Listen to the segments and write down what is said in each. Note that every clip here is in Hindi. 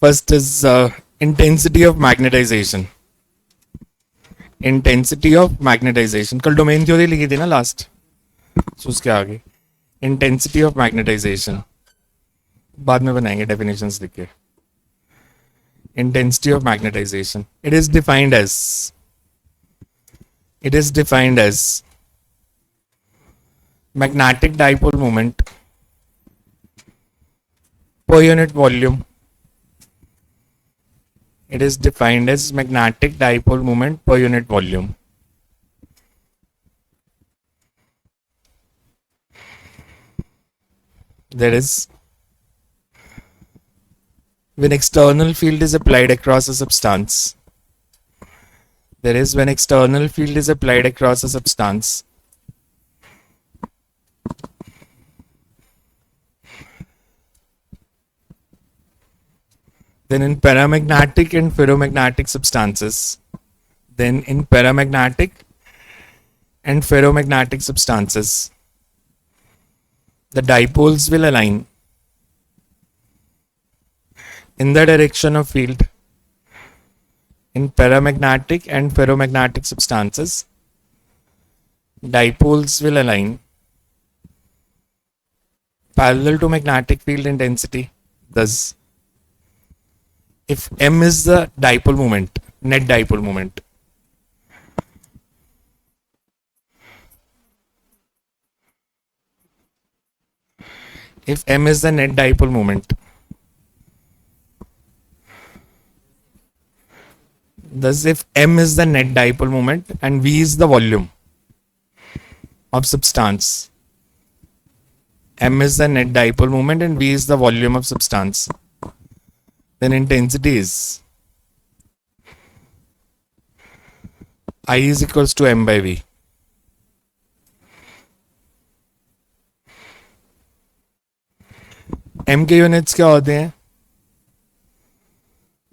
First is intensity of magnetization. Intensity of magnetization. कल डोमेन थ्योरी लिखी थी ना लास्ट, तो उसके आगे इंटेंसिटी ऑफ मैग्नेटाइजेशन बाद में बनाएंगे डेफिनेशंस लिख के. Intensity of magnetization. It is defined as magnetic dipole moment per unit volume. It is defined as magnetic dipole moment per unit volume. There is when external field is applied across a substance. There is when external field is applied across a substance. Then in paramagnetic and ferromagnetic substances. Then in paramagnetic and ferromagnetic substances, the dipoles will align in the direction of field. In paramagnetic and ferromagnetic substances, dipoles will align parallel to magnetic field intensity. Thus, if m is the dipole moment, net dipole moment, if m is the net dipole moment, thus if m is the net dipole moment and v is the volume of substance, m is the net dipole moment and v is the volume of substance, then intensity is I is equals to m by v. m के यूनिट्स क्या होते हैं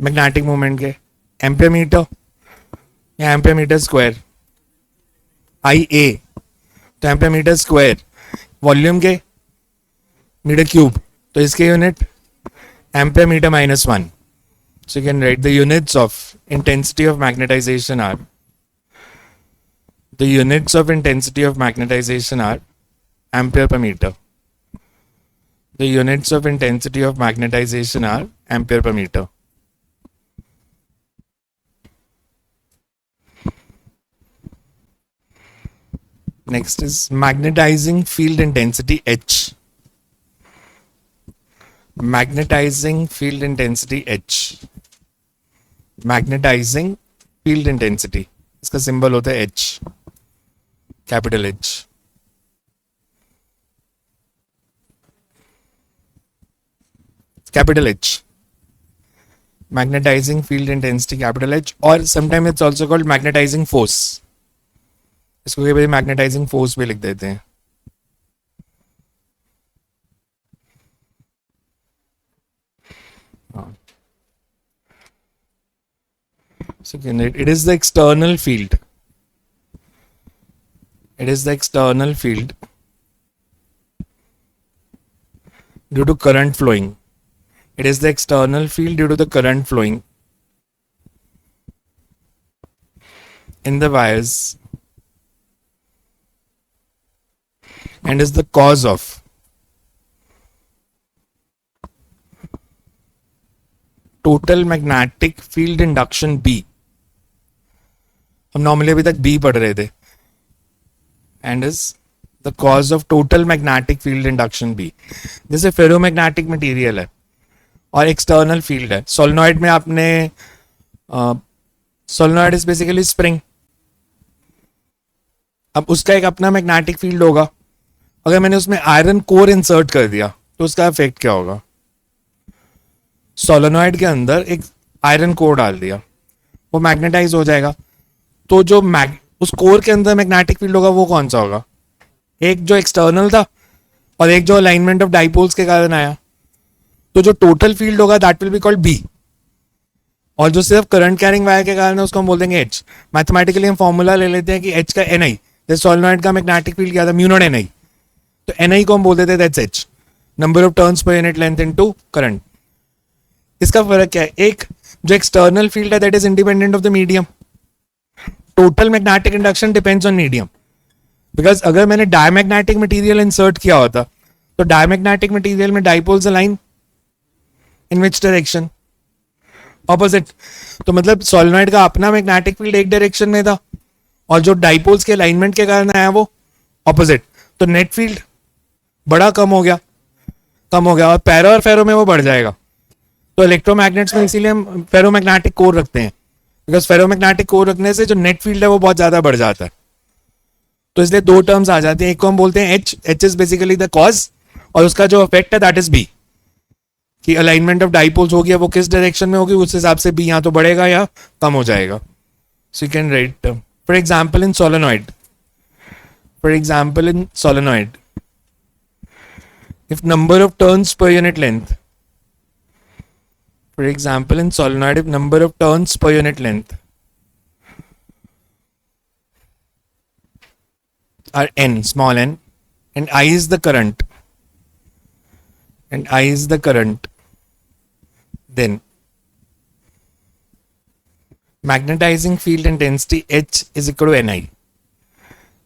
मैग्नेटिक मोमेंट के? एम्पियर मीटर या ampere metre square? I A, तो एम्पियर मीटर स्क्वायर. वॉल्यूम के मीटर क्यूब, तो इसके unit ampere metre -1. So you can write the units of intensity of magnetization are, the units of intensity of magnetization are ampere per meter. The units of intensity of magnetization are ampere per meter. Next is magnetizing field intensity H. Magnetizing field intensity H. Magnetizing field intensity, इसका सिंबल होता है H, capital H. Capital H. Magnetizing field intensity, capital H, or sometimes it's also called magnetizing force. इसको कई बार मैग्नेटाइजिंग फोर्स भी लिख देते हैं. So it is the external field. It is the external field due to current flowing. It is the external field due to the current flowing in the wires and is the cause of total magnetic field induction B. हम नॉर्मली अभी तक B पढ़ रहे थे. And is the cause of total magnetic field induction B. जैसे फेरोमैग्नेटिक मटेरियल है और एक्सटर्नल फील्ड है. सोलेनॉइड में आपने सोलेनॉइड इज बेसिकली स्प्रिंग. अब उसका एक अपना मैग्नेटिक फील्ड होगा. अगर मैंने उसमें आयरन कोर इंसर्ट कर दिया तो उसका इफेक्ट क्या होगा? सोलेनॉइड के अंदर एक आयरन कोर डाल दिया, वो मैग्नेटाइज हो जाएगा. तो जो उस कोर के अंदर मैग्नेटिक फील्ड होगा वो कौन सा होगा? एक जो एक्सटर्नल था और एक जो अलाइनमेंट ऑफ डाइपोल्स के कारण आया. तो जो टोटल फील्ड होगा that will be called B, और जो सिर्फ करंट कैरिंग वायर के कारण है उसको हम बोल देंगे एच. मैथमेटिकली हम फॉर्मूला ले लेते हैं कि एच का एन आई, जैसे सोलेनॉइड का मैग्नेटिक फील्ड क्या था? म्यू नॉट एन आई. तो एन आई को हम बोल देते हैं that's H, number of turns per unit length into current. इसका फर्क क्या है? एक जो एक्सटर्नल फील्ड है that is independent of the medium. Total magnetic induction depends on medium. Because अगर मैंने डायमैग्नेटिक मटेरियल इंसर्ट किया होता तो डायमैग्नेटिक मटेरियल में dipoles align in which direction? Opposite. तो मतलब सोलेनॉइड का अपना मैग्नेटिक फील्ड एक डायरेक्शन में था और जो डाइपोल्स के अलाइनमेंट के कारण आया वो ऑपोजिट. तो नेट फील्ड बड़ा कम हो गया और पैरा और फेरो में वो बढ़ जाएगा. तो इलेक्ट्रोमैग्नेट्स में इसीलिए हम फेरोमैग्नेटिक कोर रखते हैं, बिकॉज फेरोमैग्नेटिक कोर रखने से जो नेट फील्ड है वो बहुत ज्यादा बढ़ जाता है. तो इसलिए दो टर्म्स आ जाते हैं. एक को हम बोलते हैं H. H is basically the cause और उसका जो इफेक्ट है दैट इज बी, कि अलाइनमेंट ऑफ डाइपोल्स हो गया वो किस डायरेक्शन में होगी उस हिसाब से बी या तो बढ़ेगा या कम हो जाएगा. सो you can right for example in solenoid. If number of turns per unit length, for example in solenoid, if number of turns per unit length are n, small n, and I is the current, then magnetizing field intensity H is equal to Ni.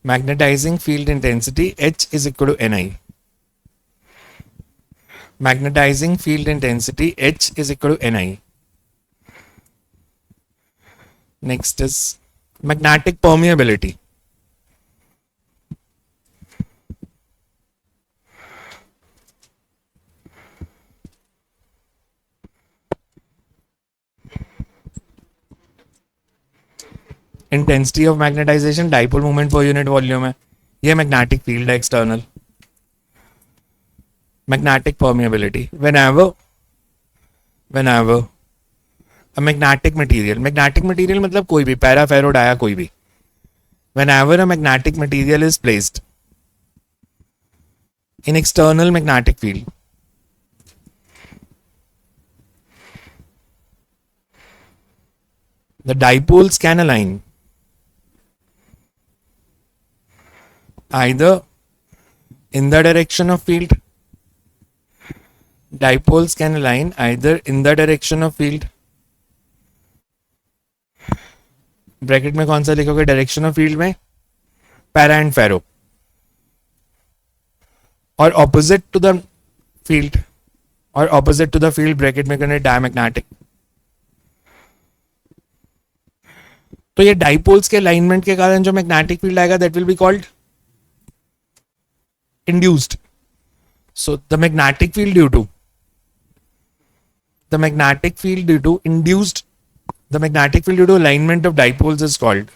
Magnetizing field intensity H is equal to Ni. Magnetizing field intensity H is equal to Ni. Next is magnetic permeability. Intensity of magnetization, dipole moment per unit volume है. ये magnetic field है external. Magnetic permeability. Whenever a magnetic material मतलब कोई भी पैरा फेरो डाया कोई भी, whenever a magnetic material is placed in external magnetic field, the dipoles can align either in the direction of field. Dipoles can align either in the direction of field. Bracket में कौन सा लिखोगे? डायरेक्शन ऑफ फील्ड में पैरा एंड फेरो, और opposite to the field bracket में करने डायमैग्नेटिक. तो ये डाइपोल्स के अलाइनमेंट के कारण जो मैग्नेटिक फील्ड आएगा that will be called induced. So the magnetic field due to alignment of dipoles is called,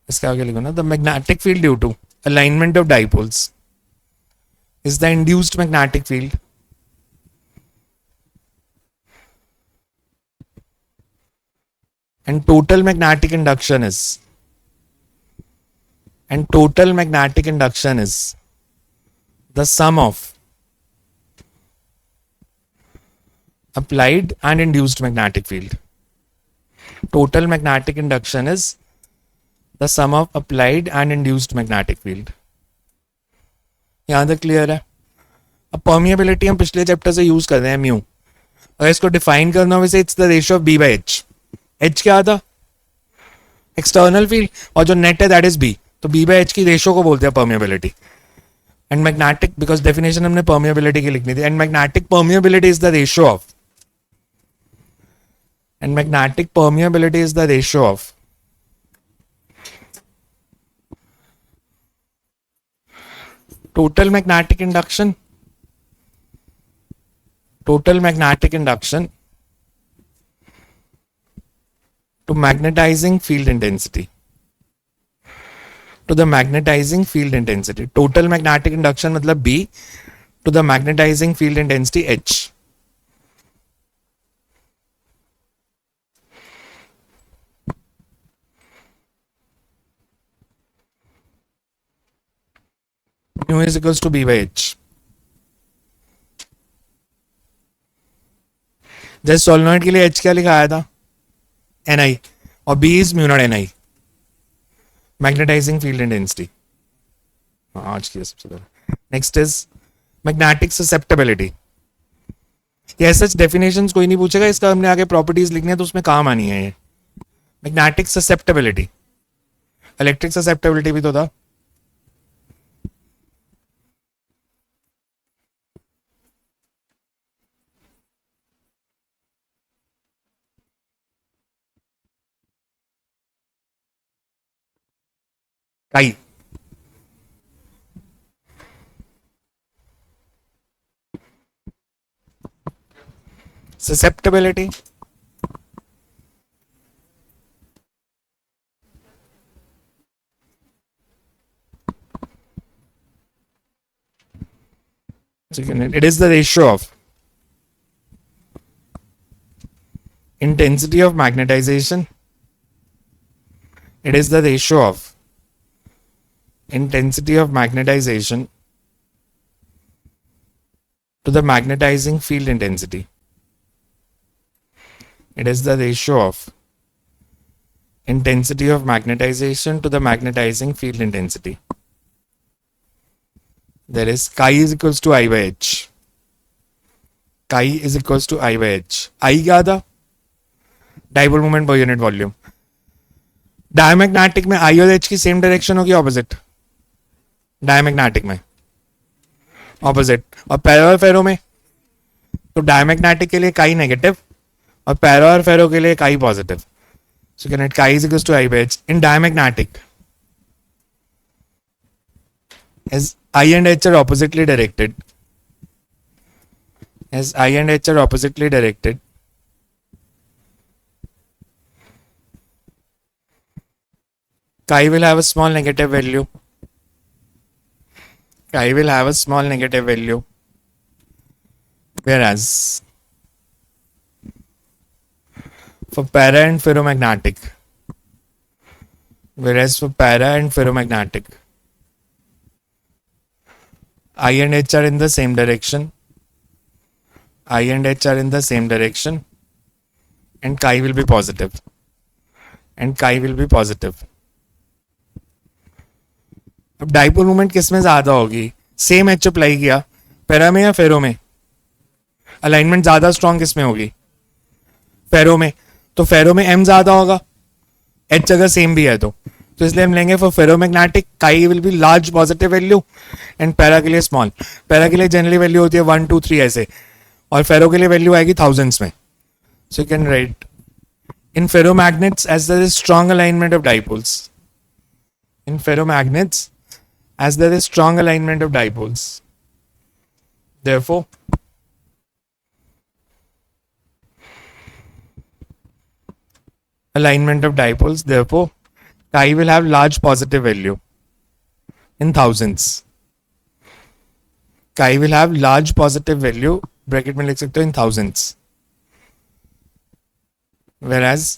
इसका आगे लिखो ना, the magnetic field due to alignment of dipoles is the induced magnetic field. And total magnetic induction is the sum of applied and induced magnetic field. Total magnetic induction is the sum of applied and induced magnetic field. यहां तक क्लियर है? अब परमिएबिलिटी हम पिछले चैप्टर से यूज कर रहे हैं म्यू. अगर इसको डिफाइन करना हो वैसे it's the ratio of B by H. H क्या था? एक्सटर्नल फील्ड, और जो नेट है दैट इज बी. तो बी बाई एच की रेशियो को बोलते हैं permeability. And magnetic, because definition हमने परमिएबिलिटी की लिखनी थी, and magnetic permeability is the ratio of total magnetic induction to magnetizing field intensity. To the magnetizing field intensity. Total magnetic induction मतलब B to the magnetizing field intensity H. Mu is equals to B by H. जैसे सोलेनॉइड के लिए H क्या लिखा आया था? Ni, और B is mu naught Ni. Magnetising field intensity आज की सबसे पहले. Next is magnetic susceptibility. ये सच डेफिनेशंस कोई नहीं पूछेगा, इसका हमने आगे प्रॉपर्टीज लिखनी है तो उसमें काम आनी है ये। मैग्नेटिक ससेप्टेबिलिटी, इलेक्ट्रिक ससेप्टेबिलिटी भी तो था। काई, susceptibility, it is the ratio of intensity of magnetization. It is the ratio of intensity of magnetization to the magnetizing field intensity. It is the ratio of intensity of magnetization to the magnetizing field intensity. There is chi is equals to I by H. Chi is equals to I by H. I क्या था? Dipole moment per unit volume. Diamagnetic में I और H की सेम डायरेक्शन होगी ऑपोजिट, डायमैग्नेटिक में ऑपोजिट, और पैरा और फेरो में तो डायमैग्नेटिक के लिए काई नेगेटिव और पैरा और फेरो के लिए काई positive. So you can write chi is equals to I by H. In diamagnetic, as I and H are oppositely directed, as I and H are oppositely directed, chi will have a small negative value. Chi will have a small negative value, whereas for para and ferromagnetic, I and H are in the same direction. I and H are in the same direction, and chi will be positive. अब डाइपोल मोमेंट किस में ज्यादा होगी? सेम एच अप्लाई किया पैरा में या फेरो में? अलाइनमेंट ज्यादा स्ट्रॉन्ग किस में होगी? फेरो में. तो फेरो में एम ज्यादा होगा, एच अगर सेम भी है तो इसलिए हम लेंगे फॉर फेरोमैग्नेटिक काई will be large positive value and para के लिए स्मॉल. पैरा के लिए जनरली वैल्यू होती है 1 2 3 ऐसे, और फेरो के लिए वैल्यू आएगी थाउजेंड्स में. So you can write in ferromagnets as there is strong alignment of dipoles. In ferromagnets as there is strong alignment of dipoles, therefore chi will have large positive value in thousands. Chi will have large positive value, bracket में लिख सकते हो, in thousands, whereas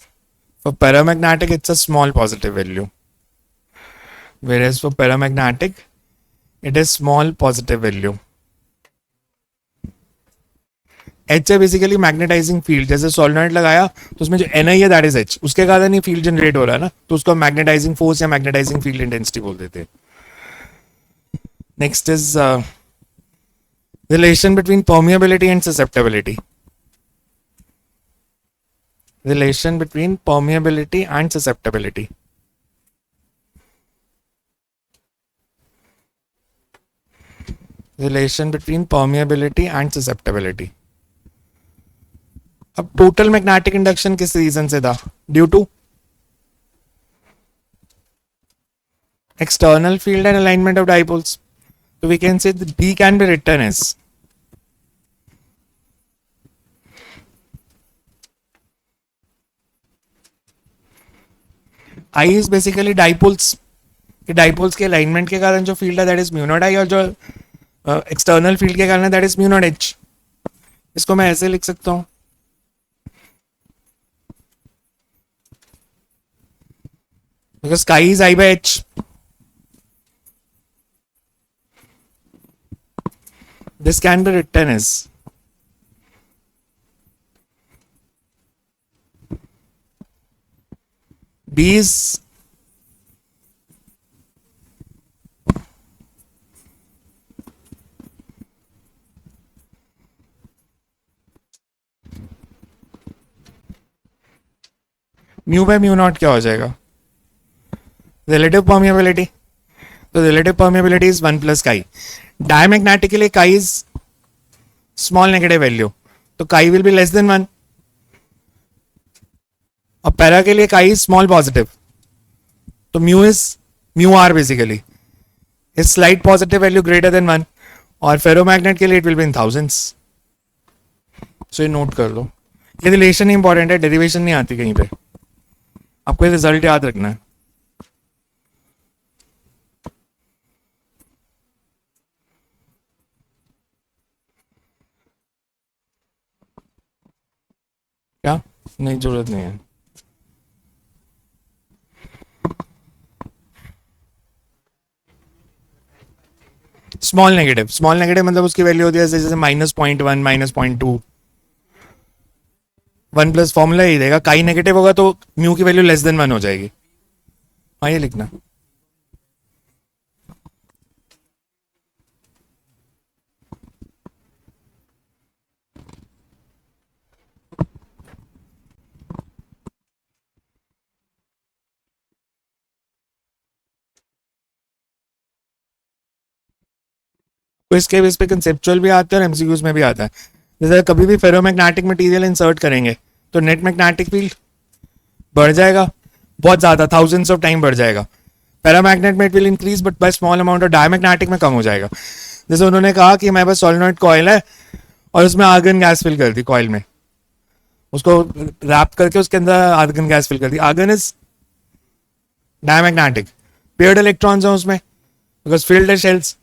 for paramagnetic it's a small positive value. Whereas for paramagnetic, it is small positive value. H है बेसिकली मैग्नेटाइजिंग फील्ड. जैसे सोलेनॉइड लगाया तो उसमें जो Ni है दैट इज H, उसके कारण ही फील्ड जनरेट हो रहा है ना, तो उसको मैग्नेटाइजिंग फोर्स या मैग्नेटाइजिंग फील्ड इंटेंसिटी बोल देते हैं. Next is relation between permeability and susceptibility. Relation between permeability and susceptibility. Relation between permeability and susceptibility. अब टोटल मैग्नेटिक इंडक्शन किस रीजन से था? Due to external field and alignment of dipoles. So we can say that D can be written as I is basically dipoles. Dipoles के अलाइनमेंट के कारण जो फील्ड है that is mu not I, और जो एक्सटर्नल फील्ड के कारण that is mu naught H. इसको मैं ऐसे लिख सकता हूं, because chi is I by H. This can be written as D is mu by mu naught क्या हो जाएगा, रिलेटिव परमिएबिलिटी. तो relative permeability is 1 plus chi. Diamagnetic के लिए chi is small negative value, तो काई विल बी लेस देन 1. और पैरा के लिए काई इज स्मॉल पॉजिटिव, तो mu r basically is slight positive value greater than 1. और फेरोमैग्नेट के लिए it will be in thousands. So ये नोट कर लो, ये रिलेशन ही इंपॉर्टेंट है, डेरिवेशन नहीं आती कहीं पे, आपको ये रिजल्ट याद रखना है. क्या नहीं, जरूरत नहीं है. स्मॉल नेगेटिव मतलब उसकी वैल्यू होती है जैसे -0.1 -0.2. 1 प्लस फॉर्मूला ही देगा. काई नेगेटिव होगा तो म्यू की वैल्यू लेस देन 1 हो जाएगी. हाँ, ये लिखना. तो इसके बेस पे कंसेप्चुअल भी आता है और एमसीक्यूज में भी आता है. जैसे कभी भी फेरोमैग्नेटिक मटेरियल इंसर्ट करेंगे तो नेट मैग्नेटिक फील्ड बढ़ जाएगा बहुत ज़्यादा, थाउजेंड्स ऑफ टाइम बढ़ जाएगा. पैरामैग्नेट में it will increase but by small amount, और डायमैग्नेटिक में कम हो जाएगा. जैसे उन्होंने कहा कि हमारे पास सोलेनॉइड कॉइल है और उसमें आर्गन गैस फिल कर दी कॉइल में, उसको रैप करके उसके अंदर आर्गन गैस फिल कर दी. Argon is diamagnetic, paired electrons हैं उसमें बिकॉज फील्ड है शेल्स,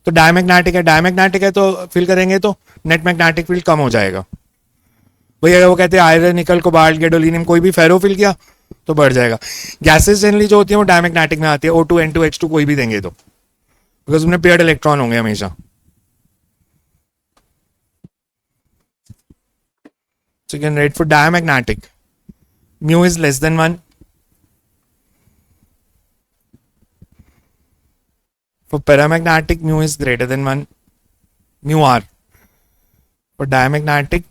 तो डायमैग्नेटिक है तो फिल करेंगे तो नेट मैग्नेटिक फील्ड कम हो जाएगा. वही अगर वो कहते हैं आयरन निकल कोबाल्ट गैडोलिनियम कोई भी फेरो फिल किया तो बढ़ जाएगा. गैसेस जनरली जो होती है वो डायमैग्नेटिक में आती है, O2 N2 H2 कोई भी देंगे तो, बिकॉज उनमें पेयर्ड इलेक्ट्रॉन होंगे हमेशा. So you can write for diamagnetic, mu is less than 1. For paramagnetic, mu is greater than 1. Mu r. For diamagnetic,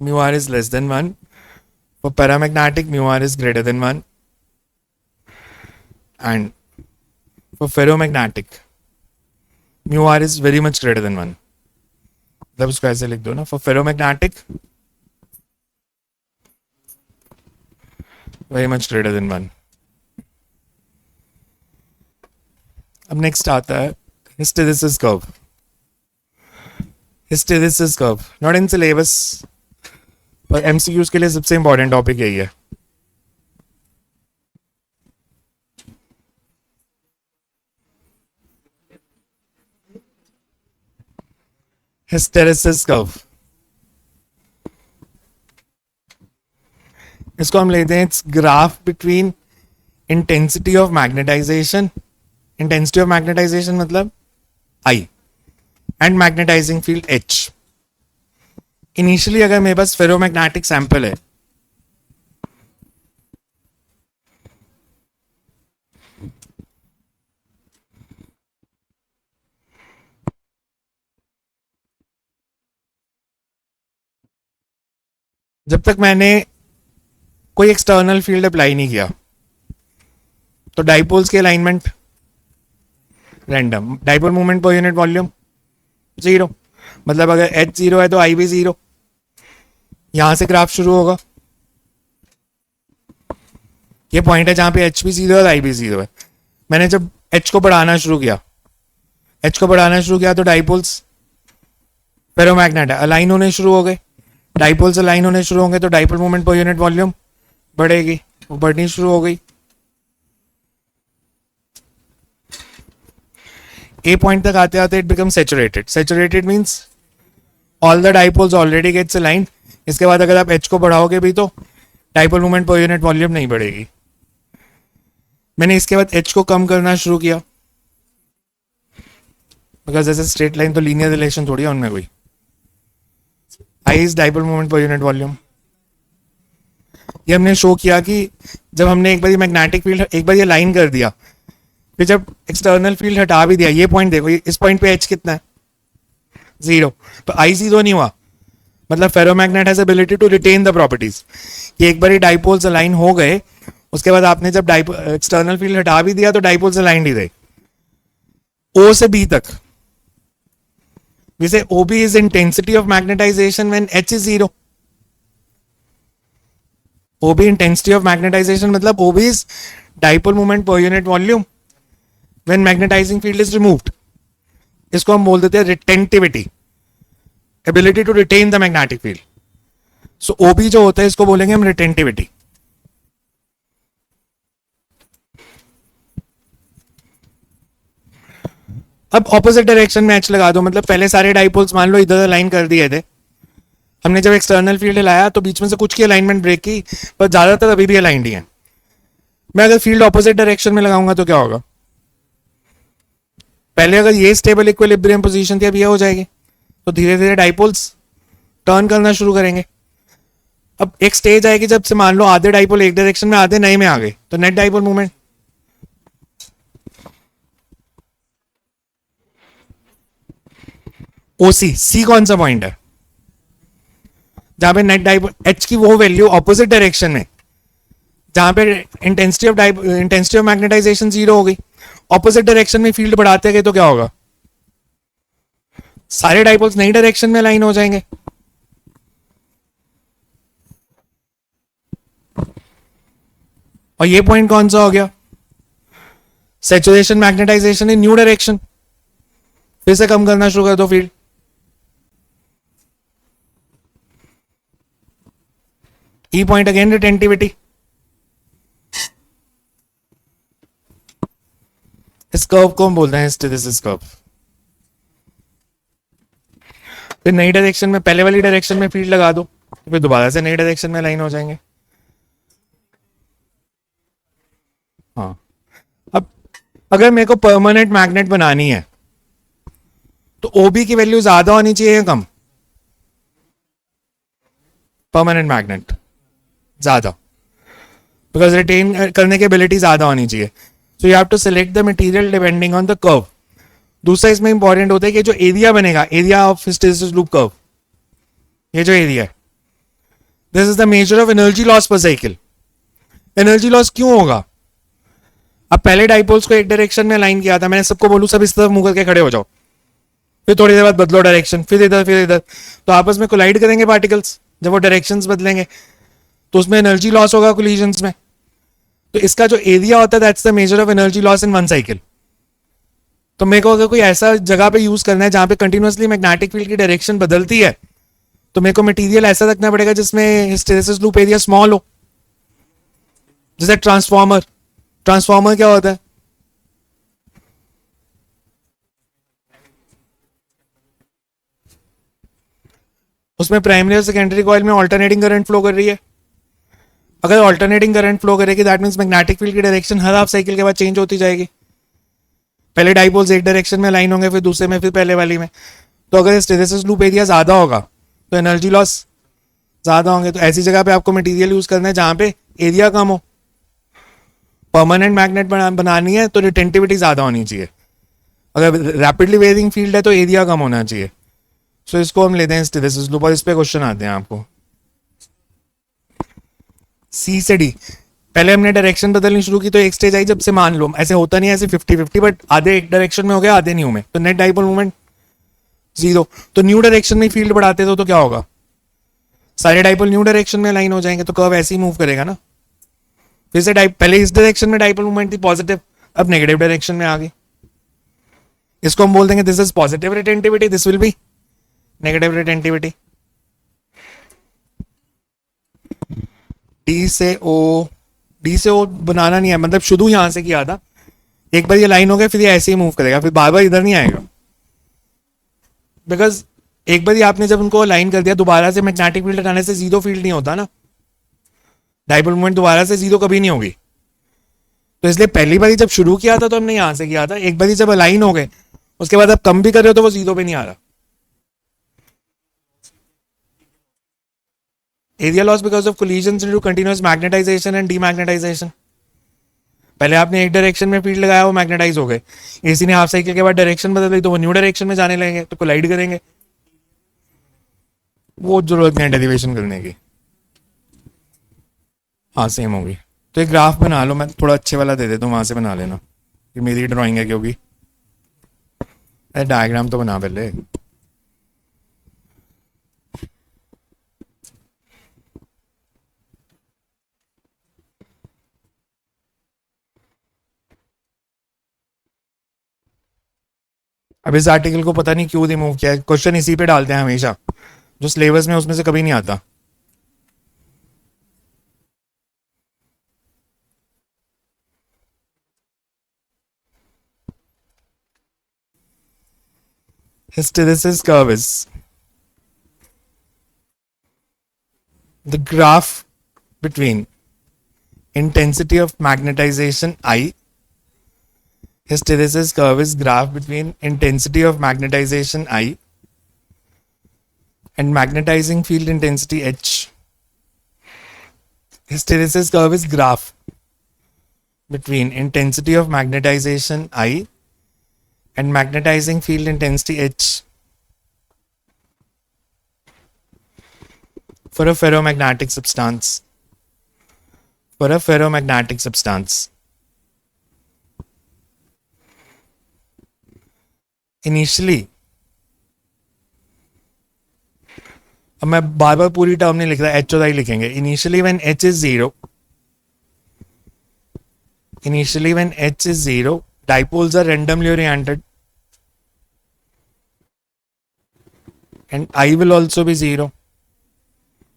mu r is less than 1. For paramagnetic, mu r is greater than 1. And for ferromagnetic, mu r is very much greater than 1. मतलब उसको ऐसे लिख दो ना, for ferromagnetic very much greater than 1. अब नेक्स्ट आता है hysteresis curve. Hysteresis curve not in syllabus पर एमसीक्यूज के लिए सबसे इंपॉर्टेंट टॉपिक यही है. हिस्टेरेसिस कर्व, इसको हम लेते हैं it's graph between intensity of magnetisation. Intensity of magnetisation मतलब I and magnetising field H. Initially अगर मेरे पास फेरोमैग्नेटिक सैंपल है जब तक मैंने कोई एक्सटर्नल फील्ड अप्लाई नहीं किया तो डाइपोल्स के alignment random, dipole movement per unit volume 0. मतलब अगर H 0 है तो I भी 0. यहां से ग्राफ शुरू होगा, ये पॉइंट है जहां पे H भी 0 है और I भी 0 है. मैंने जब H को बढ़ाना शुरू किया तो डाइपोल्स फेरोमैग्नेट है अलाइन होने शुरू हो गए. डाइपोल्स अलाइन होने शुरू होंगे तो dipole movement per unit volume बढ़ेगी, वो बढ़नी शुरू हो गई. ए पॉइंट तक आते आते it become saturated. Saturated means all the dipoles already gets aligned. इसके बाद अगर आप H को बढ़ाओगे भी तो dipole movement per unit volume नहीं बढ़ेगी. मैंने इसके बाद H को कम करना शुरू किया बिकॉज ऐसे स्ट्रेट लाइन तो लीनियर रिलेशन थोड़ी है उनमें कोई. I is dipole movement per unit volume. ये हमने शो किया कि जब हमने एक बार ये मैग्नेटिक फील्ड एक बार ये लाइन कर दिया, फिर जब एक्सटर्नल फील्ड हटा भी दिया, ये पॉइंट देखो, इस पॉइंट पे H कितना है 0, पर I 0 नहीं हुआ. मतलब ferromagnet has ability to retain the properties. कि एक बार ही डाइपोल्स अलाइन हो गए, उसके बाद आपने जब एक्सटर्नल फील्ड हटा भी दिया तो डाइपोल्स अलाइन ही रहे। ओ से बी तक we say OB is intensity of magnetization when H is 0. OB intensity of magnetization मतलब OB is dipole moment per unit volume when magnetizing field is removed. इसको हम बोल देते हैं retentivity, ability to retain the magnetic field. So OB जो होता है इसको बोलेंगे हम retentivity. अब ऑपोजिट डायरेक्शन में एच लगा दो, मतलब पहले सारे डाइपोल्स मान लो इधर अलाइन कर दिए थे, हमने जब एक्सटर्नल फील्ड लाया तो बीच में से कुछ की अलाइनमेंट ब्रेक की, पर ज्यादातर अभी भी अलाइंड ही है। मैं अगर फील्ड ऑपोजिट डायरेक्शन में लगाऊंगा तो क्या होगा? पहले अगर ये स्टेबल इक्विलिब्रियम पोजीशन थी, अब ये हो जाएगी, तो धीरे धीरे डाइपोल्स टर्न करना शुरू करेंगे। अब एक स्टेज आएगी जब से मान लो आधे डाइपोल एक डायरेक्शन में आधे नए में आ गए, तो नेट डाइपोल मूवमेंट ओसी, सी कौन सा पॉइंट है जहां पे नेट डाइपोल एच की वो वैल्यू ऑपोजिट डायरेक्शन में, जहां पे इंटेंसिटी ऑफ मैग्नेटाइजेशन 0 हो गई, ऑपोजिट डायरेक्शन में फील्ड बढ़ाते गए तो क्या होगा? सारे डाइपोल्स नई डायरेक्शन में लाइन हो जाएंगे। और ये पॉइंट कौन सा हो गया? सैचुरेशन मैग्नेटाइजेशन इन न्यू डायरेक्शन। फिर से कम करना शुरू कर दो फील्ड। ई पॉइंट अगेन रिटेंटिविटी। इस कर्व को हम बोलते हैं हिस्टेरेसिस कर्व। फिर नई डायरेक्शन में, पहले वाली डायरेक्शन में फील्ड लगा दो, फिर दोबारा से नई डायरेक्शन में लाइन हो जाएंगे। हाँ, अब अगर मेरे को परमानेंट मैग्नेट बनानी है तो ओबी की वैल्यू ज्यादा होनी चाहिए या कम? परमानेंट मैग्नेट ज्यादा, बिकॉज रिटेन करने की एबिलिटी ज्यादा होनी चाहिए। So you have to select the material depending on the curve. दूसरा इसमें इंपॉर्टेंट होता है कि जो एरिया बनेगा, area of hysteresis loop curve, ये जो एरिया है, this is the measure of energy loss per cycle. Energy loss क्यों होगा? अब पहले डाइपोल्स को एक डायरेक्शन में अलाइन किया था, मैंने सबको बोलूं सब इस तरफ मुंह करके खड़े हो जाओ, फिर थोड़ी देर बाद बदलो डायरेक्शन, फिर इधर, तो आपस में कोलाइड करेंगे पार्टिकल्स। जब वो डायरेक्शंस बदलेंगे तो उसमें एनर्जी लॉस होगा कोलिजन्स में। तो इसका जो एरिया होता है that's the measure of energy loss in one cycle. तो मेरे को अगर कोई ऐसा जगह पे यूज करना है जहां पे कंटिन्यूअसली मैग्नेटिक फील्ड की डायरेक्शन बदलती है, तो मेरे को मटेरियल ऐसा रखना पड़ेगा जिसमें हिस्टेरेसिस लूप एरिया स्मॉल हो। जैसे ट्रांसफॉर्मर क्या होता है? उसमें प्राइमरी और सेकेंडरी कॉइल में ऑल्टरनेटिंग करंट फ्लो कर रही है। अगर ऑल्टरनेटिंग करंट फ्लो करेगी दैट मींस मैग्नेटिक फील्ड की डायरेक्शन हर हाफ साइकिल के बाद चेंज होती जाएगी। पहले डाइपोल्स एक डायरेक्शन में लाइन होंगे, फिर दूसरे में, फिर पहले वाली में। तो अगर हिस्टेरेसिस लूप एरिया ज्यादा होगा तो एनर्जी लॉस ज्यादा होंगे। तो ऐसी जगह पे आपको मटेरियल यूज करना है जहां पे एरिया कम हो। परमानेंट मैग्नेट बनानी है तो रिटेंटिविटी ज्यादा होनी चाहिए। अगर रैपिडली वेरिंग फील्ड है तो एरिया कम होना चाहिए। सो इसको हम लेते हैं हिस्टेरेसिस लूप, और इस पे क्वेश्चन आते हैं आपको। सी से डी, पहले हमने डायरेक्शन बदलनी शुरू की तो एक स्टेज आई जब से मान लो ऐसे होता नहीं है, ऐसे 50-50, बट आधे एक डायरेक्शन में हो गया, आधे न्यू में, तो नेट डाइपोल मूवमेंट 0। तो न्यू डायरेक्शन में फील्ड बढ़ाते तो क्या होगा? सारे डाइपोल न्यू डायरेक्शन में लाइन हो जाएंगे, तो कर्व ऐसे ही मूव करेगा ना। फिर से पहले इस डायरेक्शन में डाइपोल मूवमेंट थी पॉजिटिव, अब नेगेटिव डायरेक्शन में आ गई। इसको हम बोल देंगे this is positive retentivity, this will be negative retentivity. D से ओ बनाना नहीं है, मतलब शुरू यहां से किया था, एक बार ये लाइन हो गया फिर ये ऐसे ही मूव करेगा, फिर बार बार इधर नहीं आएगा। बिकॉज एक बार आपने जब उनको लाइन कर दिया, दोबारा से मैग्नेटिक फील्ड हटाने से जीरो फील्ड नहीं होता ना, डाइपोल मूवमेंट दोबारा से जीरो कभी नहीं होगी। तो इसलिए पहली बार जब शुरू किया था तो हमने यहां से किया था, एक बार जब अलाइन हो गए उसके बाद आप कम भी कर रहे हो तो वो जीरो पे नहीं आ रहा। Area loss because of collisions into continuous magnetisation and demagnetisation. पहले आपने एक डायरेक्शन में फील्ड लगाया, वो मैग्नेटाइज हो गए, एसी ने हाफ साइकिल के बाद डायरेक्शन बदल दी तो वो न्यू डायरेक्शन में जाने लगेंगे, तो कोलाइड करेंगे। वो जरूरत नहीं है डेरिवेशन करने की। हाँ सेम होगी। तो एक ग्राफ बना लो, मैं थोड़ा अच्छे वाला दे देता हूँ, वहां से बना लेना। ये मेरी ड्राइंग है क्योंकि, अरे डायग्राम तो बना पहले। अब इस आर्टिकल को पता नहीं क्यों रिमूव किया है, क्वेश्चन इसी पे डालते हैं हमेशा, जो सिलेबस में उसमें से कभी नहीं आता। Hysteresis curve is the graph between intensity of magnetization I. Hysteresis curve is graph between intensity of magnetization I and magnetizing field intensity H. Hysteresis curve is graph between intensity of magnetization I and magnetizing field intensity H for a ferromagnetic substance. For a ferromagnetic substance. Initially, अब मैं बार बार पूरी टर्म नहीं लिख रहा, एच और आई लिखेंगे। Initially when H is zero, initially when H is 0, dipoles are randomly oriented and I will also be 0,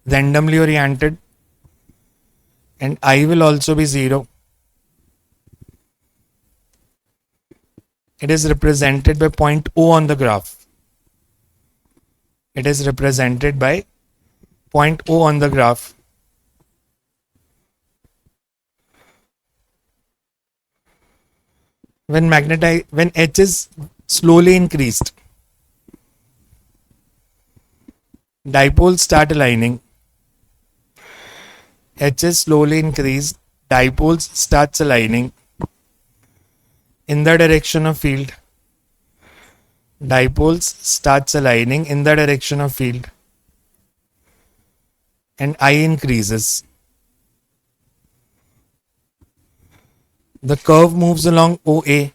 randomly oriented, and I will also be 0. It is represented by point O on the graph. It is represented by point O on the graph. When H is slowly increased, dipoles start aligning. H is slowly increased, dipoles starts aligning in the direction of field. Dipoles starts aligning in the direction of field and I increases. The curve moves along OA.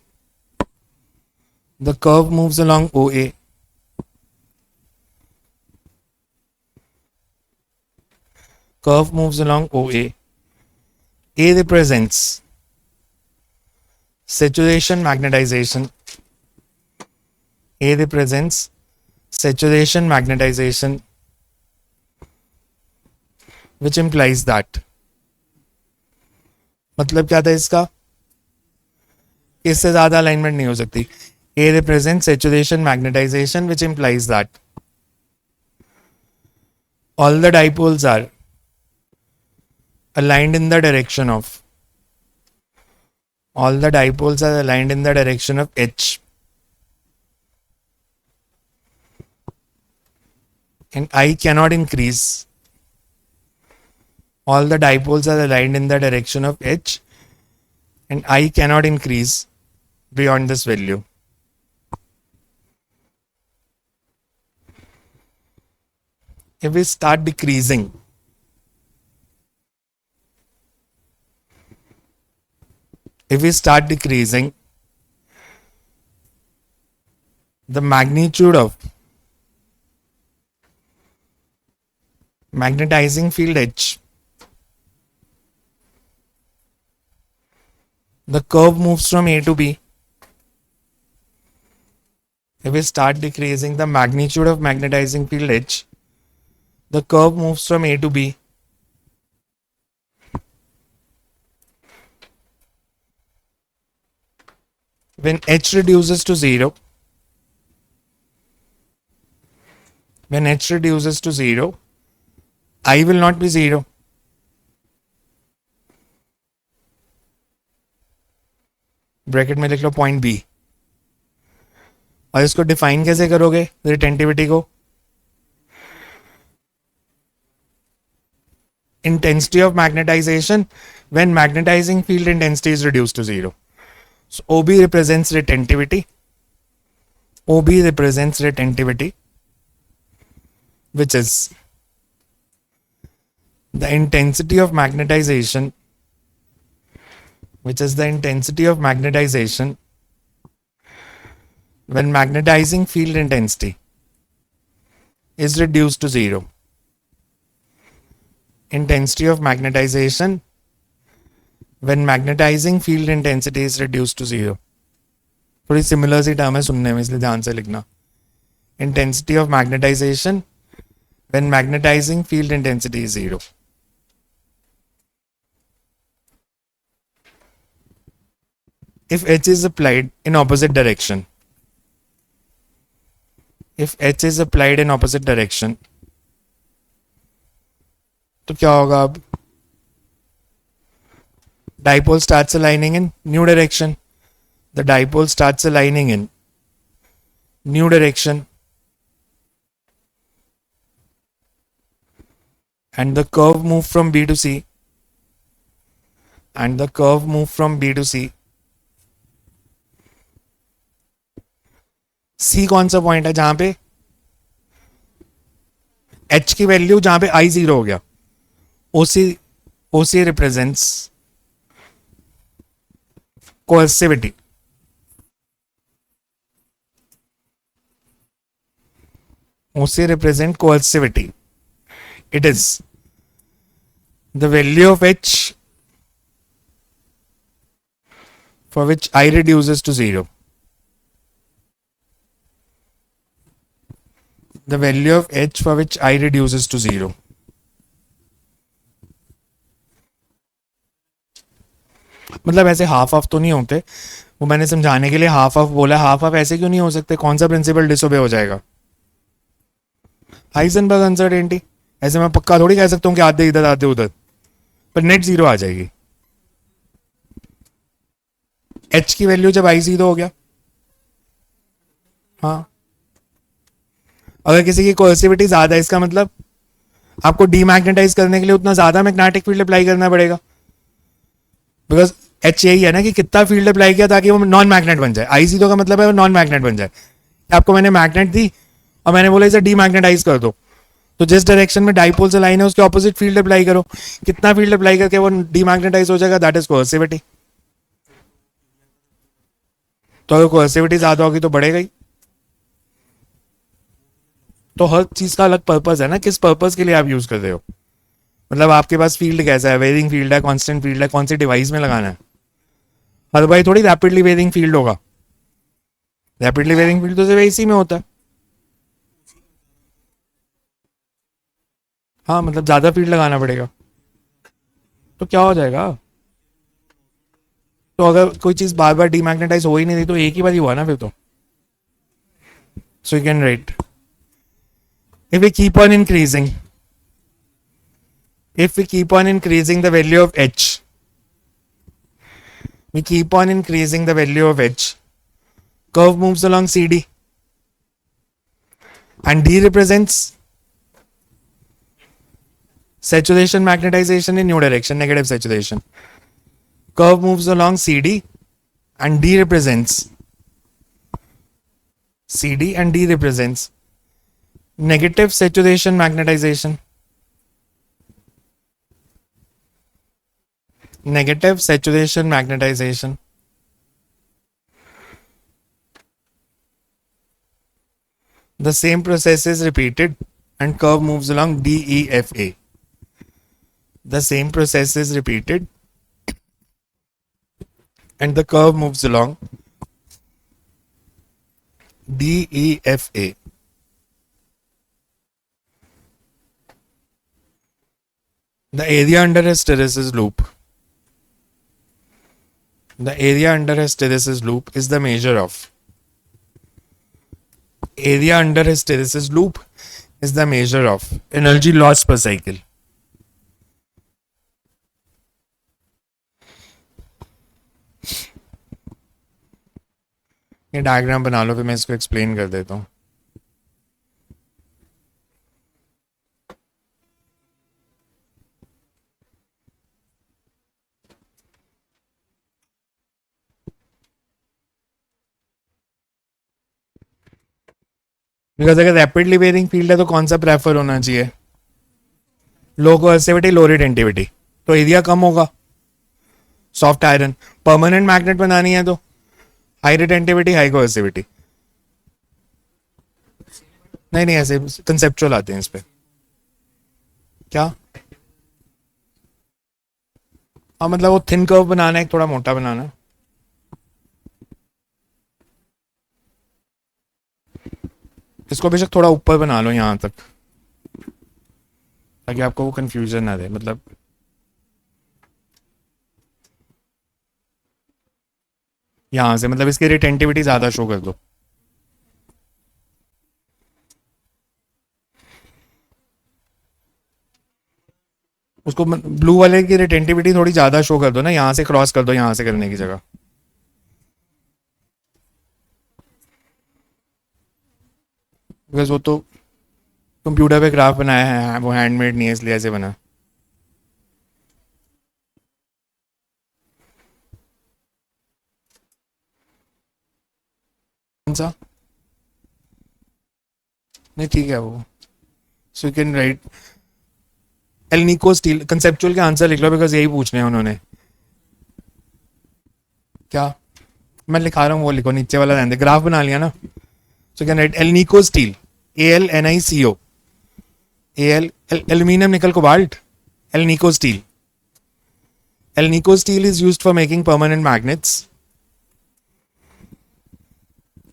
The curve moves along OA. Curve moves along OA. A represents saturation magnetization. A represents saturation magnetization, which implies that, मतलब क्या था इसका, इससे ज्यादा अलाइनमेंट नहीं हो सकती। A represents saturation magnetization, which implies that all the dipoles are aligned in the direction of, all the dipoles are aligned in the direction of H, and I cannot increase. All the dipoles are aligned in the direction of H and I cannot increase beyond this value. If we start decreasing, the magnitude of magnetizing field H, the curve moves from A to B. If we start decreasing the magnitude of magnetizing field H, the curve moves from A to B. When H reduces to 0, when H reduces to 0, I will not be 0. Bracket में लिख लो पॉइंट बी। और इसको डिफाइन कैसे करोगे रिटेंटिविटी को? Intensity of magnetization when magnetizing field intensity is reduced to 0. So OB represents retentivity. OB represents retentivity. which is the intensity of magnetization, which is the intensity of magnetization when magnetizing field intensity is reduced to zero. Intensity of magnetization when magnetizing field intensity is reduced to zero. थोड़ी सिमिलर सी टर्म है सुनने में, इसलिए ध्यान से लिखना. Intensity of magnetization when magnetizing field intensity is zero. If H is applied in opposite direction, if H is applied in opposite direction, तो क्या होगा अब? Dipole starts aligning in new direction. The dipole starts aligning in new direction. And the curve moved from B to C. And the curve moved from B to C. C कौन सा पॉइंट है जहां पे H की वैल्यू जहां पे I 0 हो गया. OC represents coercivity. OC represent coercivity. It is the value of H for which I reduces to zero. The value of H for which I reduces to zero. मतलब ऐसे हाफ ऑफ तो नहीं होते, वो मैंने समझाने के लिए हाफ ऑफ बोला. हाफ ऑफ ऐसे क्यों नहीं हो सकते? कौन सा प्रिंसिपल डिसोबे हो जाएगा? Heisenberg uncertainty. ऐसे मैं पक्का थोड़ी कह सकता हूँ कि आधे इधर आधे उधर, पर नेट जीरो आ जाएगी. H की वैल्यू जब I 0 हो गया, हाँ, अगर किसी की कोर्सिविटी ज्यादा है, इसका मतलब आपको डीमैग्नेटाइज करने के लिए उतना ज्यादा मैग्नेटिक फील्ड अप्लाई करना पड़ेगा. बिकॉज H यही है ना कि कितना फील्ड अप्लाई किया ताकि वो नॉन मैग्नेट बन जाए. I 0 का मतलब है वो नॉन मैग्नेट बन जाए. आपको मैंने मैग्नेट दी और मैंने बोला इसे डीमैग्नेटाइज कर दो, तो जिस डायरेक्शन में डाइपोल से लाइन है उसके ऑपोजिट फील्ड अप्लाई करो. कितना फील्ड अप्लाई करके वो डीमैग्नेटाइज हो जाएगा, दैट इज कोर्सिविटी. तो अगर कोर्सिविटी ज्यादा होगी तो बढ़ेगा ही. तो हर चीज का अलग पर्पस है ना, किस पर्पस के लिए आप यूज कर रहे हो. मतलब आपके पास फील्ड कैसा है, वेरिंग फील्ड है, कांस्टेंट फील्ड है, कौन सी डिवाइस में लगाना है. हर भाई थोड़ी रैपिडली वेरिंग फील्ड होगा. रैपिडली वेरिंग फील्ड तो सिर्फ एसी में होता है. हाँ, मतलब ज्यादा फील्ड लगाना पड़ेगा. तो क्या हो जाएगा? तो अगर कोई चीज बार बार डीमैग्नेटाइज हो ही नहीं रही तो एक ही बार ही हुआ ना फिर तो. सो you can right, if we keep on increasing the value of H, we keep on increasing the value of H, curve moves along CD and D represents saturation magnetization in new direction, negative saturation. Curve moves along CD and D represents negative saturation magnetization. Negative saturation magnetization. The same process is repeated and curve moves along DEFA. The same process is repeated and the curve moves along DEFA. The area under a hysteresis loop. The area under a hysteresis loop is the measure of. Area under a hysteresis loop is the measure of energy loss per cycle. ये डायग्राम बना लो, फिर मैं इसको एक्सप्लेन कर देता हूँ. बिकॉज अगर रैपिडली वेरिंग फील्ड है तो कौन सा प्रेफर होना चाहिए? लो कोएसिविटी लो रिटेंटिविटी, तो एरिया कम होगा। सॉफ्ट आयरन परमानेंट मैग्नेट बनानी है तो हाई रिटेंटिविटी हाई कोएसिविटी। नहीं नहीं, ऐसे कंसेप्चुअल आते हैं इस पे। क्या? हाँ मतलब वो थिन कर्व बनाना है, थोड़ा मोटा बनाना है। इसको बेशक थोड़ा ऊपर बना लो यहाँ तक, ताकि आपको वो कंफ्यूजन ना दे। मतलब यहाँ से, मतलब इसकी रिटेंटिविटी ज्यादा शो कर दो। उसको ब्लू वाले की रिटेंटिविटी थोड़ी ज्यादा शो कर दो ना, यहाँ से क्रॉस कर दो, यहाँ से करने की जगह। बिकॉज वो तो कंप्यूटर पे ग्राफ बनाया है, वो हैंडमेड नहीं है, इसलिए ऐसे बना। कौन सा? नहीं ठीक है वो, सो यू कैन राइट एल निको स्टील। कंसेप्चुअल के आंसर लिख लो, बिकॉज यही पूछने हैं उन्होंने। क्या? मैं लिखा रहा हूँ, वो लिखो नीचे वाला रहने दे, ग्राफ बना लिया ना। सो कैन राइट एल निको steel, ALNICO, L aluminium nickel cobalt, L निको स्टील। एल निको steel is used for making permanent magnets.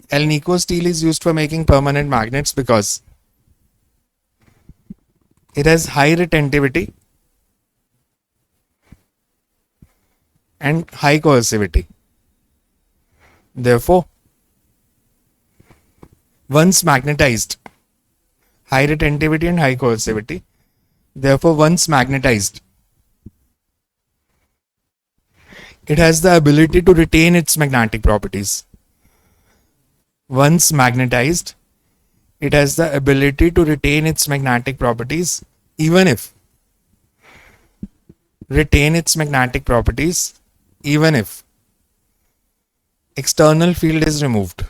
El Nico steel is used for making permanent magnets because it has high retentivity and high coercivity. Therefore, once magnetized, high retentivity and high coercivity, therefore once magnetized, it has the ability to retain its magnetic properties. Once magnetized, it has the ability to retain its magnetic properties, even if external field is removed.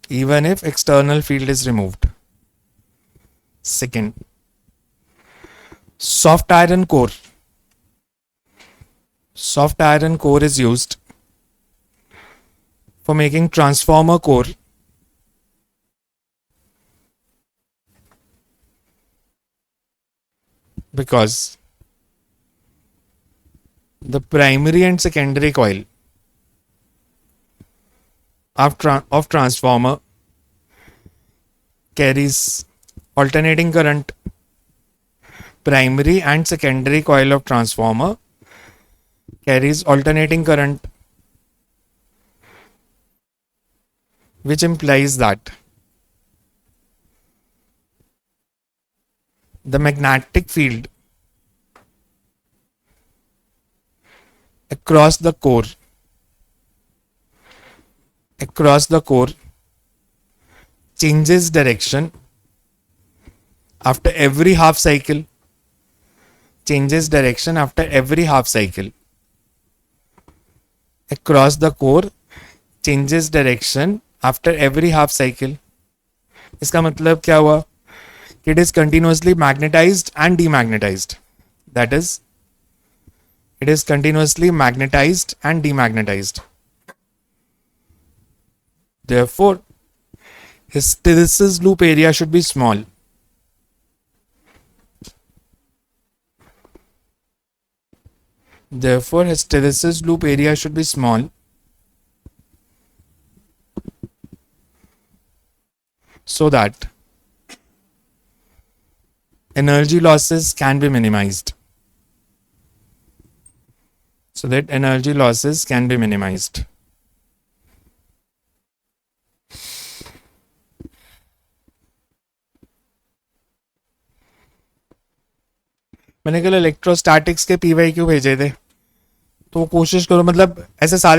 Even if external field is removed. Second, soft iron core. Soft iron core is used for making transformer core because the primary and secondary coil of transformer carries alternating current. Primary and secondary coil of transformer carries alternating current, which implies that the magnetic field across the core changes direction after every half cycle. Across the core changes direction after every half cycle. इसका मतलब क्या हुआ? It is continuously magnetized and demagnetized. That is, it is continuously magnetized and demagnetized. Therefore, hysteresis loop area should be small. So that energy losses can be minimized. मैंने कल इलेक्ट्रोस्टैटिक्स के PYQ भेजे थे, तो कोशिश करो, मतलब ऐसे सारे